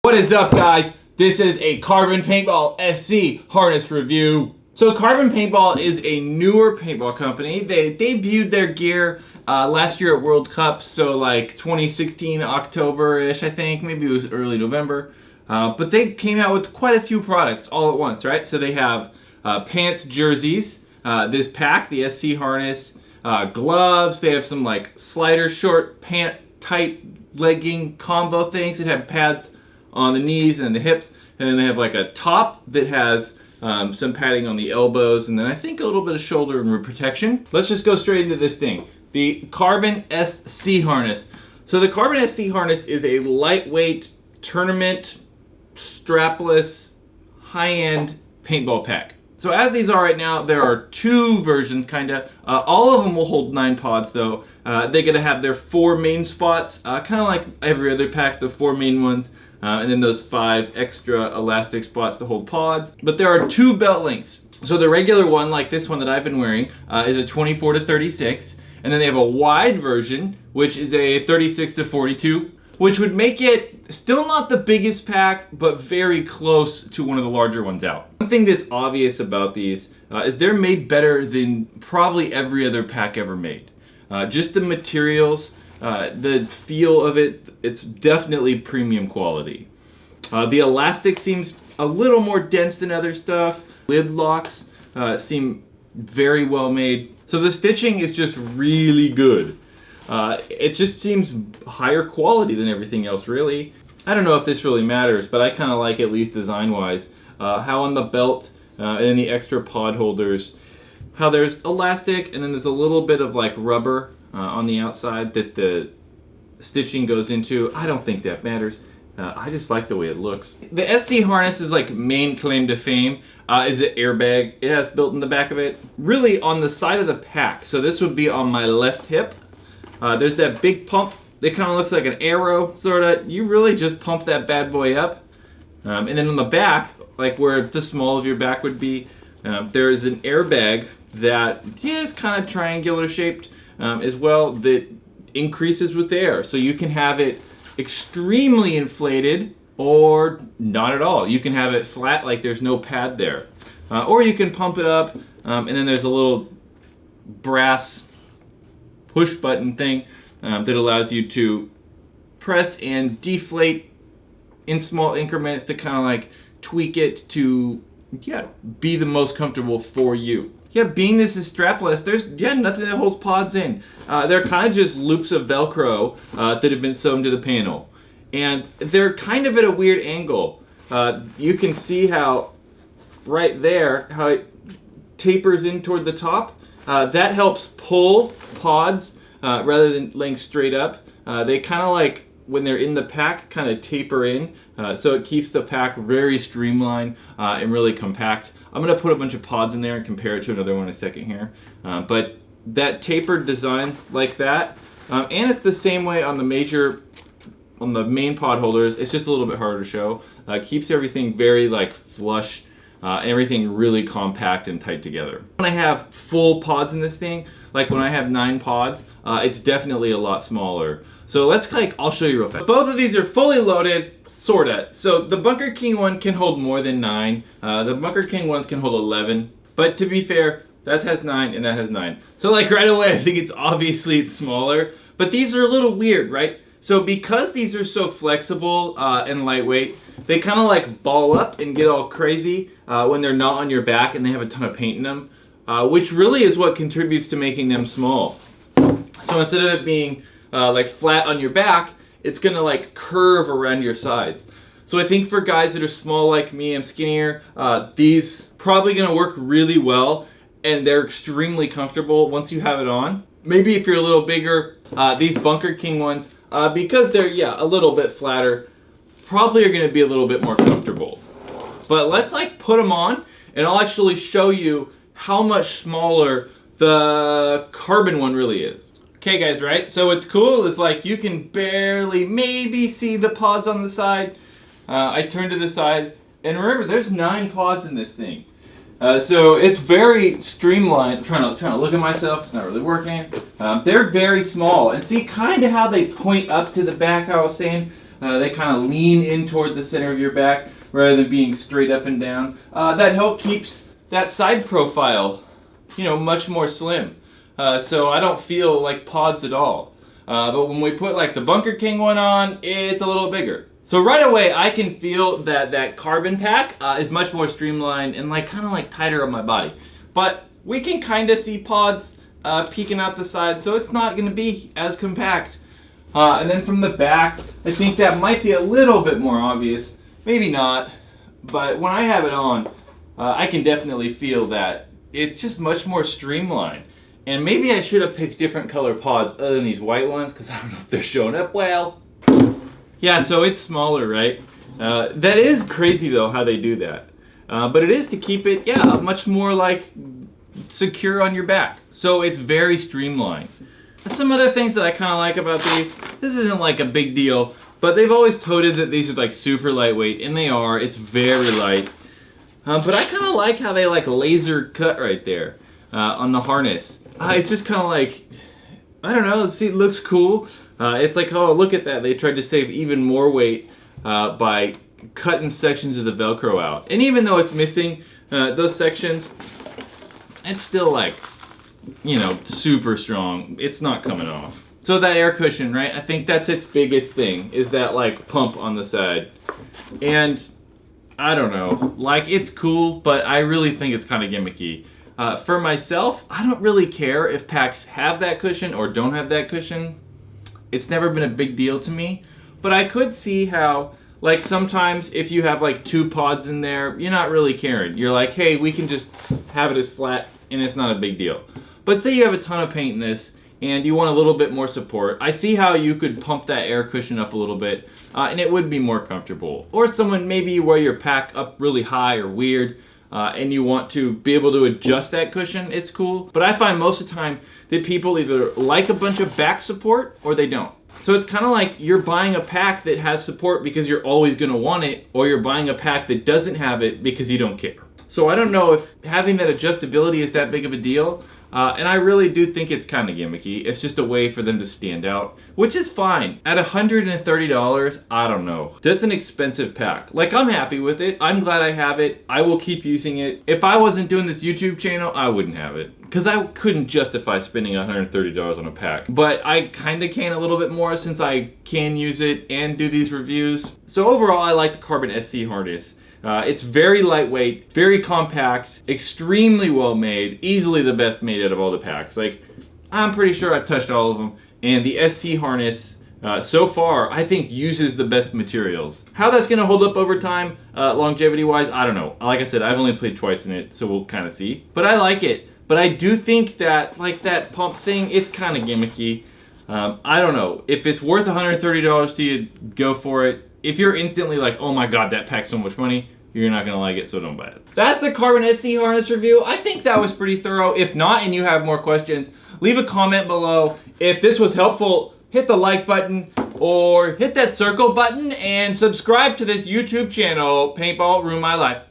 What is up, guys? This is a Carbon Paintball SC harness review. So Carbon Paintball is a newer paintball company. They debuted their gear last year at World Cup, so like 2016 October-ish, I think. Maybe it was early November. But they came out with quite a few products all at once, right? So they have pants, jerseys, this pack, the SC harness, gloves. They have some like slider short pant tight legging combo things that have pads on the knees and the hips, and then they have like a top that has some padding on the elbows, and then I think a little bit of shoulder and rib protection. Let's just go straight into this thing. The Carbon SC harness. So the Carbon SC harness is a lightweight tournament strapless high-end paintball pack. So as these are right now, there are two versions, kinda. All of them will hold 9 pods though. They're gonna have their 4 main spots, kind of like every other pack, the 4 main ones. And then those 5 extra elastic spots to hold pods. But there are 2 belt lengths. So the regular one, like this one that I've been wearing, is a 24 to 36. And then they have a wide version, which is a 36 to 42, which would make it still not the biggest pack, but very close to one of the larger ones out. One thing that's obvious about these is they're made better than probably every other pack ever made. Just the materials, the feel of it, it's definitely premium quality. The elastic seems a little more dense than other stuff. Lid locks seem very well made. So the stitching is just really good. It just seems higher quality than everything else, really. I don't know if this really matters, but I kind of like, at least design-wise, how on the belt and then the extra pod holders, how there's elastic and then there's a little bit of like rubber on the outside that the stitching goes into. I don't think that matters. I just like the way it looks. The SC harness is like main claim to fame is an airbag. It has built in the back of it, really on the side of the pack. So this would be on my left hip. There's that big pump. It kind of looks like an arrow, sort of. You really just pump that bad boy up. And then on the back, like where the small of your back would be, there is an airbag that is kind of triangular shaped as well, that increases with air. So you can have it extremely inflated or not at all. You can have it flat, like there's no pad there. Or you can pump it up, and then there's a little brass push button thing that allows you to press and deflate in small increments to kind of like tweak it to be the most comfortable for you. Being this is strapless, there's nothing that holds pods in. They're kind of just loops of Velcro that have been sewn to the panel. And they're kind of at a weird angle. You can see how right there, how it tapers in toward the top. That helps pull pods rather than laying straight up. They kind of like, when they're in the pack, kind of taper in. So it keeps the pack very streamlined and really compact. I'm going to put a bunch of pods in there and compare it to another one in a second here. But that tapered design like that, and it's the same way on the main pod holders. It's just a little bit harder to show. Keeps everything very like flush and everything really compact and tight together. When I have full pods in this thing, like when I have 9 pods, it's definitely a lot smaller. So I'll show you real fast. Both of these are fully loaded, sorta. So the Bunker King one can hold more than 9. The Bunker King ones can hold 11. But to be fair, that has 9 and that has 9. So like right away, I think it's smaller. But these are a little weird, right? So because these are so flexible and lightweight, they kind of like ball up and get all crazy when they're not on your back and they have a ton of paint in them, which really is what contributes to making them small. So instead of it being like flat on your back, it's gonna like curve around your sides. So I think for guys that are small like me, I'm skinnier, these probably gonna work really well, and they're extremely comfortable once you have it on. Maybe if you're a little bigger, these Bunker King ones, because they're a little bit flatter, probably are gonna be a little bit more comfortable. But let's like put them on, and I'll actually show you how much smaller the Carbon one really is. Okay guys, right? So what's cool is like you can barely maybe see the pods on the side. I turn to the side, and remember there's 9 pods in this thing. So it's very streamlined. I'm trying to look at myself, it's not really working. They're very small, and see kind of how they point up to the back, how I was saying. They kind of lean in toward the center of your back rather than being straight up and down. That help keeps that side profile, you know, much more slim. So I don't feel like pods at all. But when we put like the Bunker King one on, it's a little bigger. So right away I can feel that that carbon pack is much more streamlined and like kind of like tighter on my body. But we can kind of see pods peeking out the side, so it's not going to be as compact. And then from the back, I think that might be a little bit more obvious. Maybe not, but when I have it on, I can definitely feel that it's just much more streamlined. And maybe I should have picked different color pods other than these white ones, because I don't know if they're showing up well. Yeah, so it's smaller, right? That is crazy though, how they do that. But it is to keep it, yeah, much more like secure on your back. So it's very streamlined. Some other things that I kind of like about these, this isn't like a big deal, but they've always toted that these are like super lightweight, and they are. It's very light. But I kind of like how they like laser cut right there on the harness. It's just kind of like, I don't know, see, it looks cool. It's like, oh, look at that. They tried to save even more weight by cutting sections of the Velcro out. And even though it's missing those sections, it's still like, you know, super strong. It's not coming off. So that air cushion, right? I think that's its biggest thing, is that like pump on the side. And I don't know, like it's cool, but I really think it's kind of gimmicky. For myself, I don't really care if packs have that cushion or don't have that cushion. It's never been a big deal to me, but I could see how, like sometimes if you have like 2 pods in there, you're not really caring. You're like, hey, we can just have it as flat and it's not a big deal. But say you have a ton of paint in this and you want a little bit more support, I see how you could pump that air cushion up a little bit and it would be more comfortable. Or someone, maybe you wear your pack up really high or weird, and you want to be able to adjust that cushion, it's cool. But I find most of the time that people either like a bunch of back support or they don't. So it's kind of like you're buying a pack that has support because you're always going to want it, or you're buying a pack that doesn't have it because you don't care. So I don't know if having that adjustability is that big of a deal. And I really do think it's kind of gimmicky. It's just a way for them to stand out, which is fine. At $130, I don't know. That's an expensive pack. Like, I'm happy with it. I'm glad I have it. I will keep using it. If I wasn't doing this YouTube channel, I wouldn't have it, because I couldn't justify spending $130 on a pack. But I kind of can a little bit more since I can use it and do these reviews. So overall, I like the Carbon SC harness. It's very lightweight, very compact, extremely well made, easily the best made out of all the packs. Like, I'm pretty sure I've touched all of them, and the SC harness so far I think uses the best materials. How that's going to hold up over time, longevity wise, I don't know. Like I said, I've only played twice in it, so we'll kind of see. But I like it. But I do think that, like that pump thing, it's kind of gimmicky. I don't know. If it's worth $130 to you, go for it. If you're instantly like, oh my god, that pack's so much money, you're not gonna like it, so don't buy it. That's the Carbon SC harness review. I think that was pretty thorough. If not, and you have more questions, leave a comment below. If this was helpful, hit the like button or hit that circle button and subscribe to this YouTube channel, Paintball Ruin My Life.